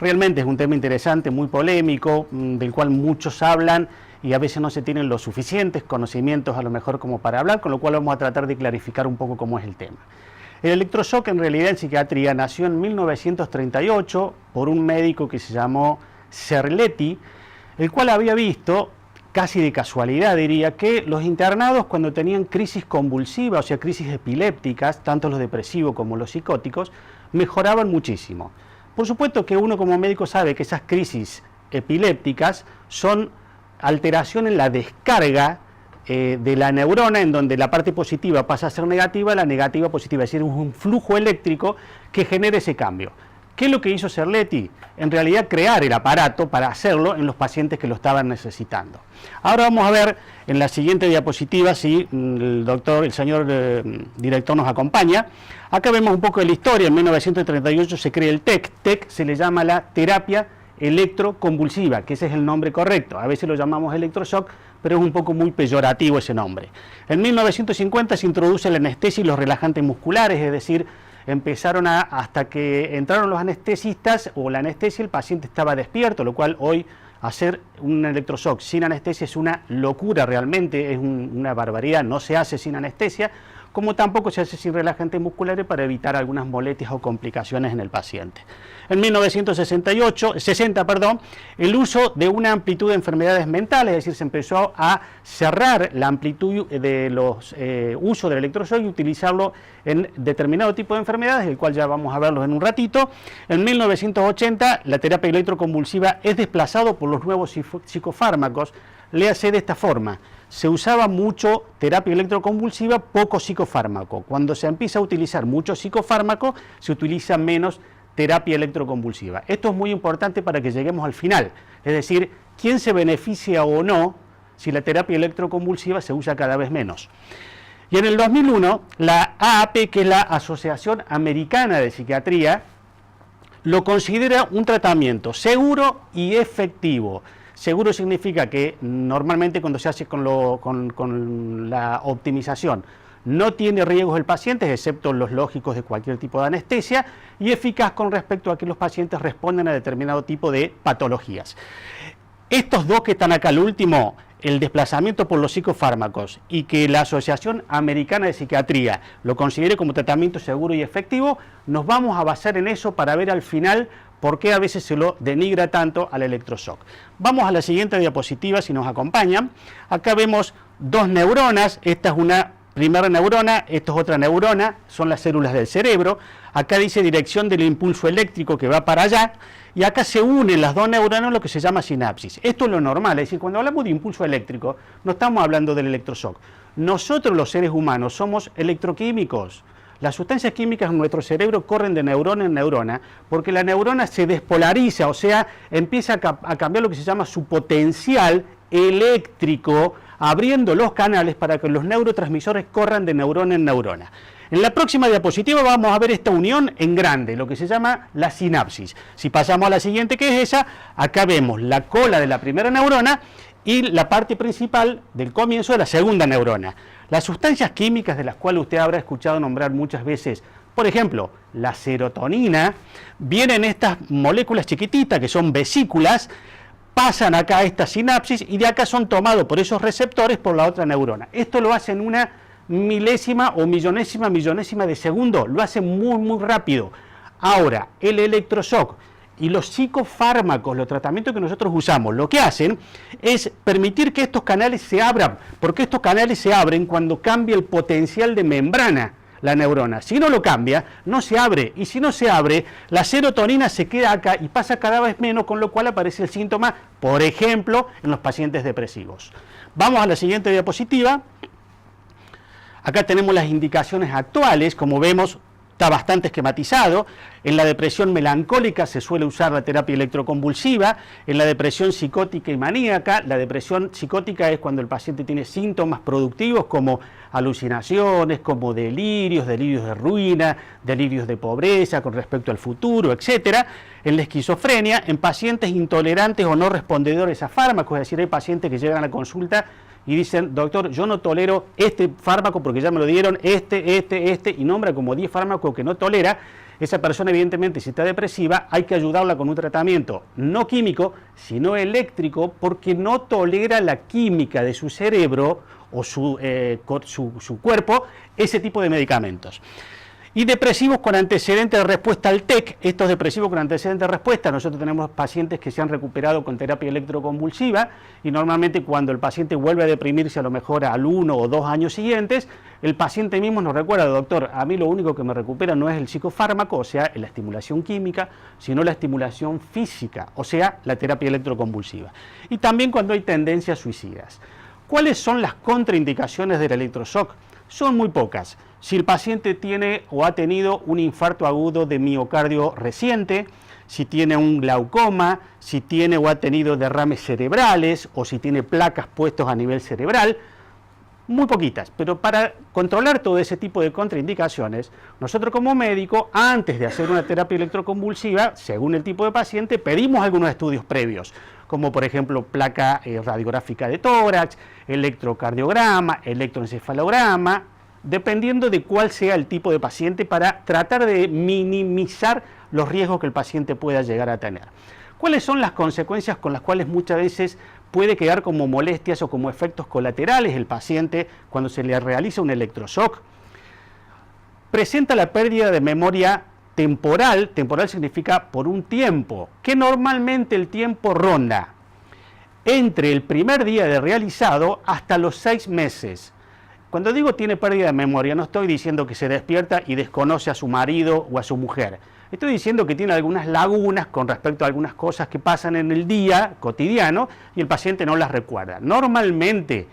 Realmente es un tema interesante, muy polémico, del cual muchos hablan y a veces no se tienen los suficientes conocimientos a lo mejor como para hablar, con lo cual vamos a tratar de clarificar un poco cómo es el tema. El electroshock en realidad en psiquiatría nació en 1938 por un médico que se llamó Cerletti, el cual había visto, casi de casualidad diría, que los internados cuando tenían crisis convulsivas, o sea crisis epilépticas, tanto los depresivos como los psicóticos, mejoraban muchísimo. Por supuesto que uno como médico sabe que esas crisis epilépticas son alteración en la descarga de la neurona, en donde la parte positiva pasa a ser negativa, la negativa positiva, es decir, un flujo eléctrico que genera ese cambio. ¿Qué es lo que hizo Cerletti? En realidad crear el aparato para hacerlo en los pacientes que lo estaban necesitando. Ahora vamos a ver en la siguiente diapositiva, si el señor director nos acompaña. Acá vemos un poco de la historia. En 1938 se crea el TEC. TEC se le llama la terapia electroconvulsiva, que ese es el nombre correcto. A veces lo llamamos electroshock, pero es un poco muy peyorativo ese nombre. En 1950 se introduce la anestesia y los relajantes musculares, es decir, empezaron hasta que entraron los anestesistas o la anestesia, el paciente estaba despierto, lo cual hoy hacer un electroshock sin anestesia es una locura realmente, es una barbaridad, no se hace sin anestesia, como tampoco se hace sin relajantes musculares para evitar algunas molestias o complicaciones en el paciente. En 1960, el uso de una amplitud de enfermedades mentales, es decir, se empezó a cerrar la amplitud de los usos del electroshock y utilizarlo en determinado tipo de enfermedades, el cual ya vamos a verlos en un ratito. En 1980, la terapia electroconvulsiva es desplazado por los nuevos psicofármacos. Léase de esta forma: se usaba mucho terapia electroconvulsiva, poco psicofármaco. Cuando se empieza a utilizar mucho psicofármaco, se utiliza menos terapia electroconvulsiva. Esto es muy importante para que lleguemos al final, es decir, quién se beneficia o no si la terapia electroconvulsiva se usa cada vez menos. Y en el 2001, la AAP, que es la Asociación Americana de Psiquiatría, lo considera un tratamiento seguro y efectivo. Seguro significa que normalmente cuando se hace con la optimización no tiene riesgos el paciente, excepto los lógicos de cualquier tipo de anestesia, y eficaz con respecto a que los pacientes responden a determinado tipo de patologías. Estos dos que están acá, el último, el desplazamiento por los psicofármacos, y que la Asociación Americana de Psiquiatría lo considere como tratamiento seguro y efectivo, nos vamos a basar en eso para ver al final por qué a veces se lo denigra tanto al electroshock. Vamos a la siguiente diapositiva, si nos acompañan. Acá vemos dos neuronas, esta es una primera neurona, esto es otra neurona, son las células del cerebro. Acá dice dirección del impulso eléctrico que va para allá, y acá se unen las dos neuronas, lo que se llama sinapsis. Esto es lo normal, es decir, cuando hablamos de impulso eléctrico, no estamos hablando del electroshock. Nosotros los seres humanos somos electroquímicos. Las sustancias químicas en nuestro cerebro corren de neurona en neurona porque la neurona se despolariza, o sea, empieza a cambiar lo que se llama su potencial eléctrico, abriendo los canales para que los neurotransmisores corran de neurona en neurona. En la próxima diapositiva vamos a ver esta unión en grande, lo que se llama la sinapsis. Si pasamos a la siguiente, que es esa, acá vemos la cola de la primera neurona y la parte principal del comienzo de la segunda neurona. Las sustancias químicas de las cuales usted habrá escuchado nombrar muchas veces, por ejemplo, la serotonina, vienen estas moléculas chiquititas que son vesículas, pasan acá a esta sinapsis y de acá son tomados por esos receptores por la otra neurona. Esto lo hace en una milésima o millonésima de segundo, lo hace muy rápido. Ahora, el electroshock y los psicofármacos, los tratamientos que nosotros usamos, lo que hacen es permitir que estos canales se abran, porque estos canales se abren cuando cambia el potencial de membrana la neurona. Si no lo cambia, no se abre, y si no se abre, la serotonina se queda acá y pasa cada vez menos, con lo cual aparece el síntoma, por ejemplo, en los pacientes depresivos. Vamos a la siguiente diapositiva. Acá tenemos las indicaciones actuales, como vemos, está bastante esquematizado. En la depresión melancólica se suele usar la terapia electroconvulsiva. En la depresión psicótica y maníaca, la depresión psicótica es cuando el paciente tiene síntomas productivos como alucinaciones, como delirios de ruina, delirios de pobreza con respecto al futuro, etc. En la esquizofrenia, en pacientes intolerantes o no respondedores a fármacos, es decir, hay pacientes que llegan a la consulta y dicen, doctor, yo no tolero este fármaco porque ya me lo dieron, y nombra como 10 fármacos que no tolera. Esa persona, evidentemente, si está depresiva, hay que ayudarla con un tratamiento no químico, sino eléctrico, porque no tolera la química de su cerebro o su cuerpo ese tipo de medicamentos. Y depresivos con antecedentes de respuesta al TEC, estos depresivos con antecedentes de respuesta, nosotros tenemos pacientes que se han recuperado con terapia electroconvulsiva y normalmente cuando el paciente vuelve a deprimirse a lo mejor al 1 o 2 años siguientes, el paciente mismo nos recuerda, doctor, a mí lo único que me recupera no es el psicofármaco, o sea, la estimulación química, sino la estimulación física, o sea, la terapia electroconvulsiva. Y también cuando hay tendencias suicidas. ¿Cuáles son las contraindicaciones del electroshock? Son muy pocas. Si el paciente tiene o ha tenido un infarto agudo de miocardio reciente, si tiene un glaucoma, si tiene o ha tenido derrames cerebrales o si tiene placas puestos a nivel cerebral, muy poquitas, pero para controlar todo ese tipo de contraindicaciones, nosotros como médico, antes de hacer una terapia electroconvulsiva, según el tipo de paciente, pedimos algunos estudios previos, como por ejemplo placa radiográfica de tórax, electrocardiograma, electroencefalograma, dependiendo de cuál sea el tipo de paciente para tratar de minimizar los riesgos que el paciente pueda llegar a tener. ¿Cuáles son las consecuencias con las cuales muchas veces puede quedar como molestias o como efectos colaterales el paciente cuando se le realiza un electroshock? Presenta la pérdida de memoria temporal, temporal significa por un tiempo, que normalmente el tiempo ronda entre el primer día de realizado hasta los 6 meses. Cuando digo tiene pérdida de memoria, no estoy diciendo que se despierta y desconoce a su marido o a su mujer. Estoy diciendo que tiene algunas lagunas con respecto a algunas cosas que pasan en el día cotidiano y el paciente no las recuerda. Normalmente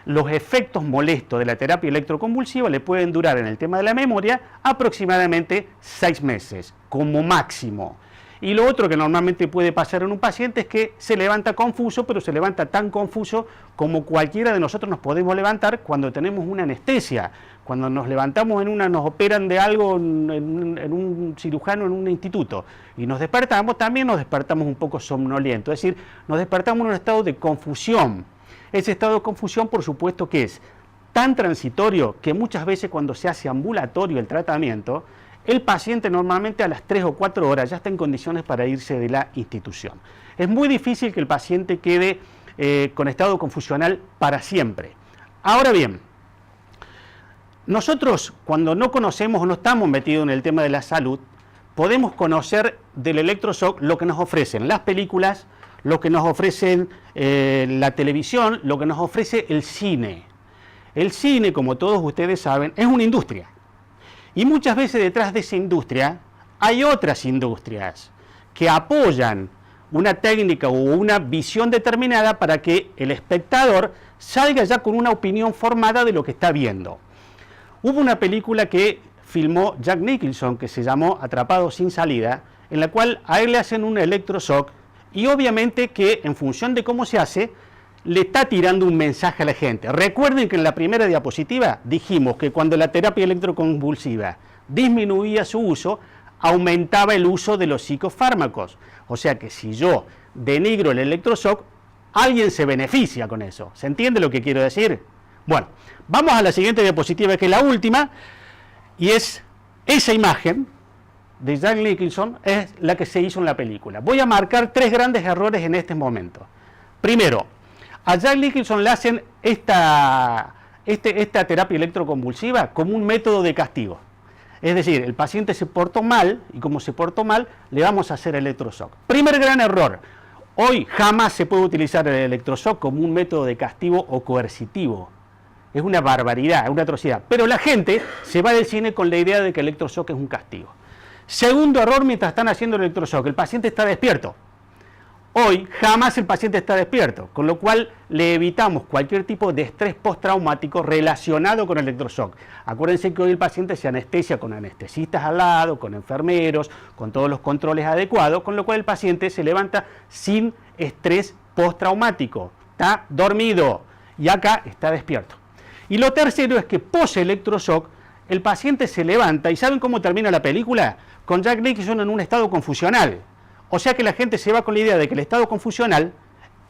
los efectos molestos de la terapia electroconvulsiva le pueden durar en el tema de la memoria aproximadamente 6 meses como máximo. Y lo otro que normalmente puede pasar en un paciente es que se levanta confuso, pero se levanta tan confuso como cualquiera de nosotros nos podemos levantar cuando tenemos una anestesia. Cuando nos levantamos nos operan de algo en un cirujano en un instituto y nos despertamos, también nos despertamos un poco somnolientos, es decir, nos despertamos en un estado de confusión. Ese estado de confusión, por supuesto, que es tan transitorio que muchas veces cuando se hace ambulatorio el tratamiento, el paciente normalmente a las 3 o 4 horas ya está en condiciones para irse de la institución. Es muy difícil que el paciente quede con estado confusional para siempre. Ahora bien, nosotros cuando no conocemos o no estamos metidos en el tema de la salud, podemos conocer del electroshock lo que nos ofrecen las películas, lo que nos ofrecen la televisión, lo que nos ofrece el cine. El cine, como todos ustedes saben, es una industria. Y muchas veces detrás de esa industria hay otras industrias que apoyan una técnica o una visión determinada para que el espectador salga ya con una opinión formada de lo que está viendo. Hubo una película que filmó Jack Nicholson que se llamó Atrapado sin salida, en la cual a él le hacen un electroshock y obviamente que en función de cómo se hace, le está tirando un mensaje a la gente. Recuerden que en la primera diapositiva dijimos que cuando la terapia electroconvulsiva disminuía su uso, aumentaba el uso de los psicofármacos. O sea que si yo denigro el electroshock, alguien se beneficia con eso. ¿Se entiende lo que quiero decir? Bueno, vamos a la siguiente diapositiva, que es la última, y es esa imagen de Jack Nicholson, es la que se hizo en la película. Voy a marcar 3 grandes errores en este momento. Primero, a Jack Nicholson le hacen esta terapia electroconvulsiva como un método de castigo. Es decir, el paciente se portó mal y como se portó mal, le vamos a hacer electroshock. Primer gran error. Hoy jamás se puede utilizar el electroshock como un método de castigo o coercitivo. Es una barbaridad, es una atrocidad. Pero la gente se va del cine con la idea de que el electroshock es un castigo. Segundo error, mientras están haciendo el electroshock, el paciente está despierto. Hoy jamás el paciente está despierto, con lo cual le evitamos cualquier tipo de estrés postraumático relacionado con el electroshock. Acuérdense que hoy el paciente se anestesia con anestesistas al lado, con enfermeros, con todos los controles adecuados, con lo cual el paciente se levanta sin estrés postraumático. Está dormido y acá está despierto. Y lo tercero es que post-electroshock el paciente se levanta y ¿saben cómo termina la película? Con Jack Nicholson en un estado confusional. O sea que la gente se va con la idea de que el estado confusional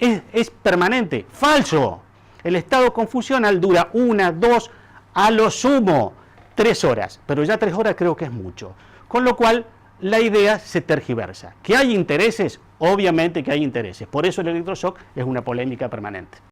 es permanente. ¡Falso! El estado confusional dura 1, 2, a lo sumo 3 horas. Pero ya 3 horas creo que es mucho. con lo cual la idea se tergiversa. ¿Que hay intereses? Obviamente que hay intereses. Por eso el electroshock es una polémica permanente.